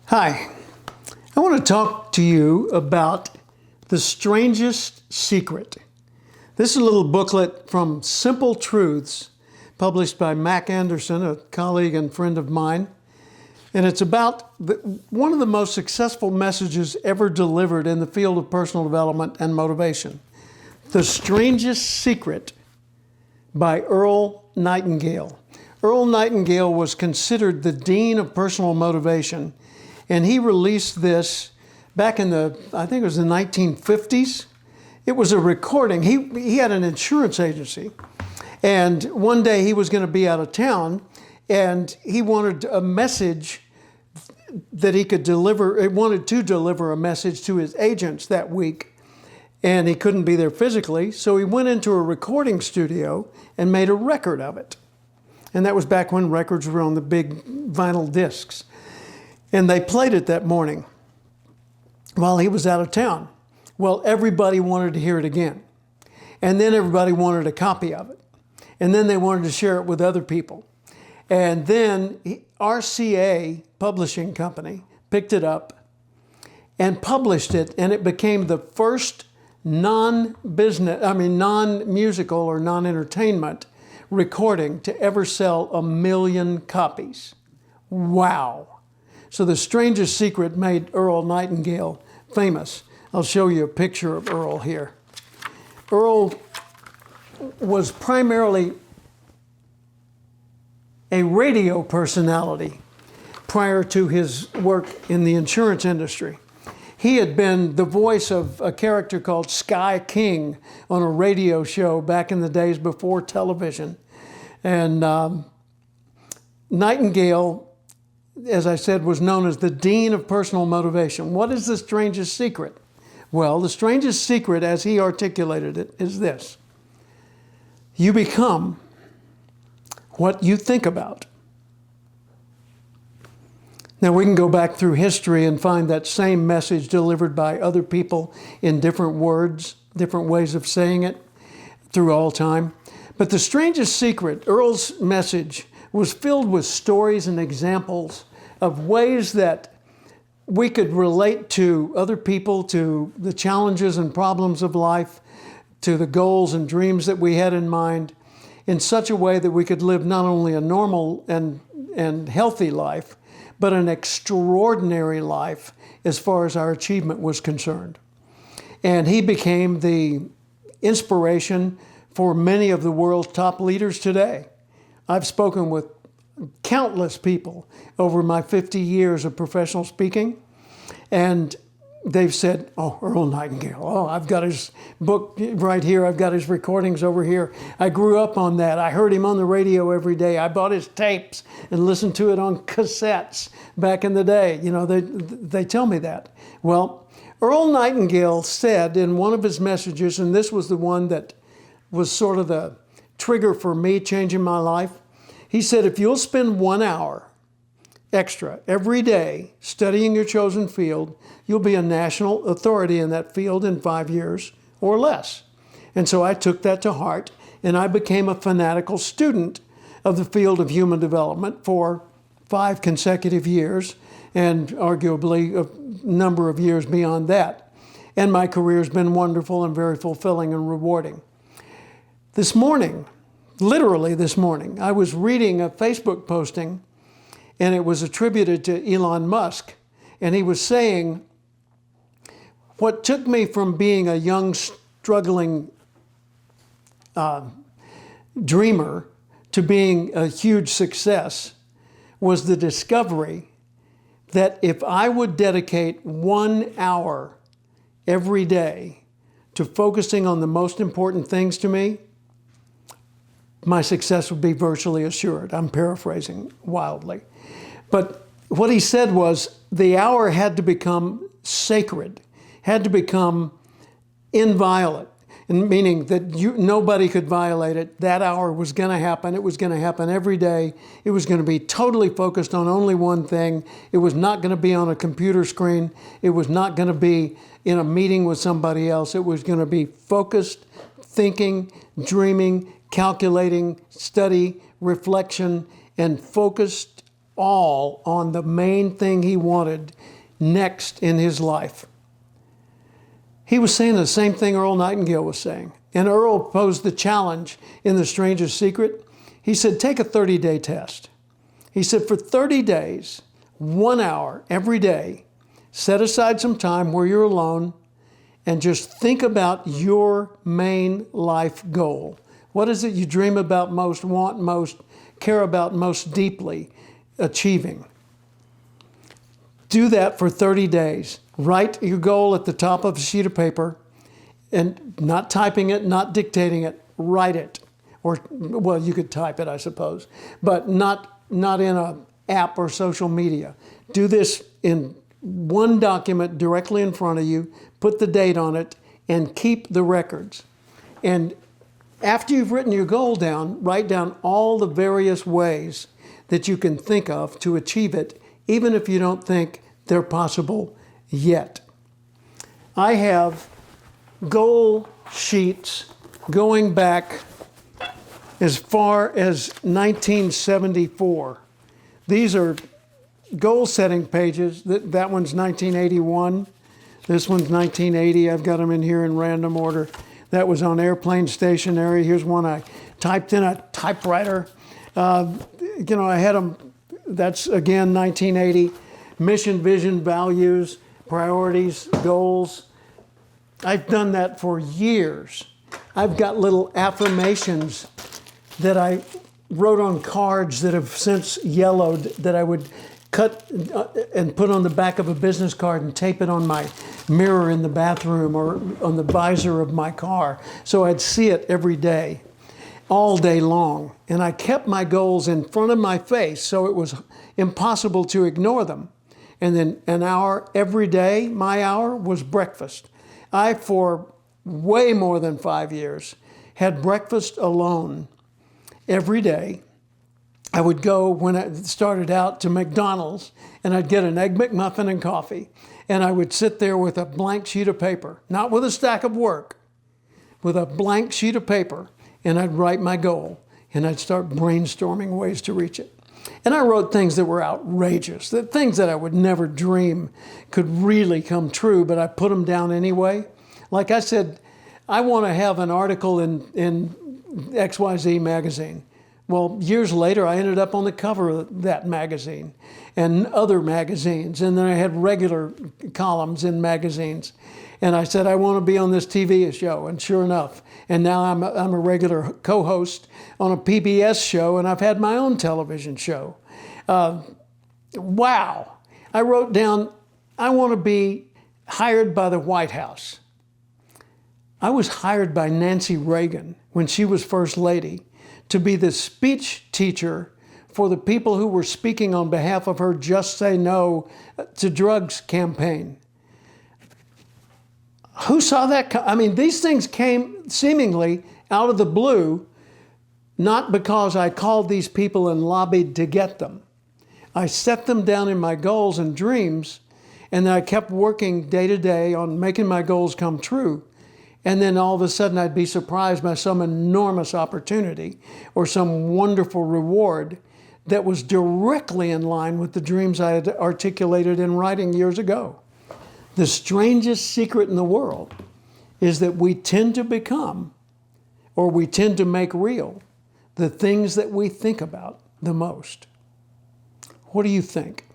Hi, I want to talk to you about The Strangest Secret. This is a little booklet from Simple Truths, published by Mac Anderson, a colleague and friend of mine. And it's about one of the most successful messages ever delivered in the field of personal development and motivation. The Strangest Secret by Earl Nightingale. Earl Nightingale was considered the dean of personal motivation, and he released this back in I think it was the 1950s. It was a recording. He had an insurance agency, and one day he was going to be out of town, and he wanted a message that he could deliver. He wanted to deliver a message to his agents that week, and he couldn't be there physically, so he went into a recording studio and made a record of it. And that was back when records were on the big vinyl discs. And they played it that morning while he was out of town. Well, everybody wanted to hear it again. And then everybody wanted a copy of it. And then they wanted to share it with other people. And then RCA Publishing Company picked it up and published it, and it became the first non-musical or non-entertainment recording to ever sell 1 million copies. Wow. So The Strangest Secret made Earl Nightingale famous. I'll show you a picture of Earl here. Earl was primarily a radio personality prior to his work in the insurance industry. He had been the voice of a character called Sky King on a radio show back in the days before television. And Nightingale, as I said, was known as the Dean of Personal Motivation. What is the strangest secret? Well, the strangest secret, as he articulated it, is this. You become what you think about. Now, we can go back through history and find that same message delivered by other people in different words, different ways of saying it through all time. But the strangest secret, Earl's message, was filled with stories and examples of ways that we could relate to other people, to the challenges and problems of life, to the goals and dreams that we had in mind, in such a way that we could live not only a normal and healthy life, but an extraordinary life as far as our achievement was concerned. And he became the inspiration for many of the world's top leaders today. I've spoken with countless people over my 50 years of professional speaking, and they've said, oh, Earl Nightingale, oh, I've got his book right here, I've got his recordings over here. I grew up on that. I heard him on the radio every day. I bought his tapes and listened to it on cassettes back in the day. You know, they tell me that. Well, Earl Nightingale said in one of his messages, and this was the one that was sort of the trigger for me changing my life. He said, if you'll spend 1 hour extra every day studying your chosen field, you'll be a national authority in that field in 5 years or less. And so I took that to heart, and I became a fanatical student of the field of human development for 5 consecutive years, and arguably a number of years beyond that. And my career has been wonderful and very fulfilling and rewarding. This morning, literally this morning, I was reading a Facebook posting, and it was attributed to Elon Musk. And he was saying, what took me from being a young, struggling dreamer to being a huge success was the discovery that if I would dedicate 1 hour every day to focusing on the most important things to me, my success would be virtually assured. I'm paraphrasing wildly. But what he said was the hour had to become sacred, had to become inviolate, and meaning that nobody could violate it. That hour was going to happen. It was going to happen every day. It was going to be totally focused on only one thing. It was not going to be on a computer screen. It was not going to be in a meeting with somebody else. It was going to be focused, thinking, dreaming, calculating, study, reflection, and focused all on the main thing he wanted next in his life. He was saying the same thing Earl Nightingale was saying. And Earl posed the challenge in The Stranger's Secret. He said, take a 30-day test. He said, for 30 days, 1 hour every day, set aside some time where you're alone and just think about your main life goal. What is it you dream about most, want most, care about most deeply achieving? Do that for 30 days. Write your goal at the top of a sheet of paper, and not typing it, not dictating it, write it. Or, well, you could type it, I suppose, but not in an app or social media. Do this in one document directly in front of you, put the date on it, and keep the records. And after you've written your goal down, write down all the various ways that you can think of to achieve it, even if you don't think they're possible yet. I have goal sheets going back as far as 1974. These are goal setting pages. That one's 1981. This one's 1980. I've got them in here in random order. That was on airplane stationery. Here's one I typed in a typewriter. I had them, that's again 1980. Mission, vision, values, priorities, goals. I've done that for years. I've got little affirmations that I wrote on cards that have since yellowed that I would cut and put on the back of a business card and tape it on my mirror in the bathroom or on the visor of my car so I'd see it every day, all day long. And I kept my goals in front of my face so it was impossible to ignore them. And then an hour every day, my hour was breakfast. I, for way more than 5 years, had breakfast alone every day. I would go, when I started out, to McDonald's, and I'd get an Egg McMuffin and coffee. And I would sit there with a blank sheet of paper, not with a stack of work, with a blank sheet of paper, and I'd write my goal, and I'd start brainstorming ways to reach it. And I wrote things that were outrageous, things that I would never dream could really come true, but I put them down anyway. Like I said, I want to have an article in XYZ magazine. Well, years later, I ended up on the cover of that magazine and other magazines. And then I had regular columns in magazines. And I said, I want to be on this TV show. And sure enough, and now I'm a regular co-host on a PBS show, and I've had my own television show. Wow. I wrote down, I want to be hired by the White House. I was hired by Nancy Reagan when she was First Lady to be the speech teacher for the people who were speaking on behalf of her Just Say No to Drugs campaign. Who saw that? I mean, these things came seemingly out of the blue, not because I called these people and lobbied to get them. I set them down in my goals and dreams, and then I kept working day to day on making my goals come true. And then all of a sudden I'd be surprised by some enormous opportunity or some wonderful reward that was directly in line with the dreams I had articulated in writing years ago. The strangest secret in the world is that we tend to become, or we tend to make real, the things that we think about the most. What do you think?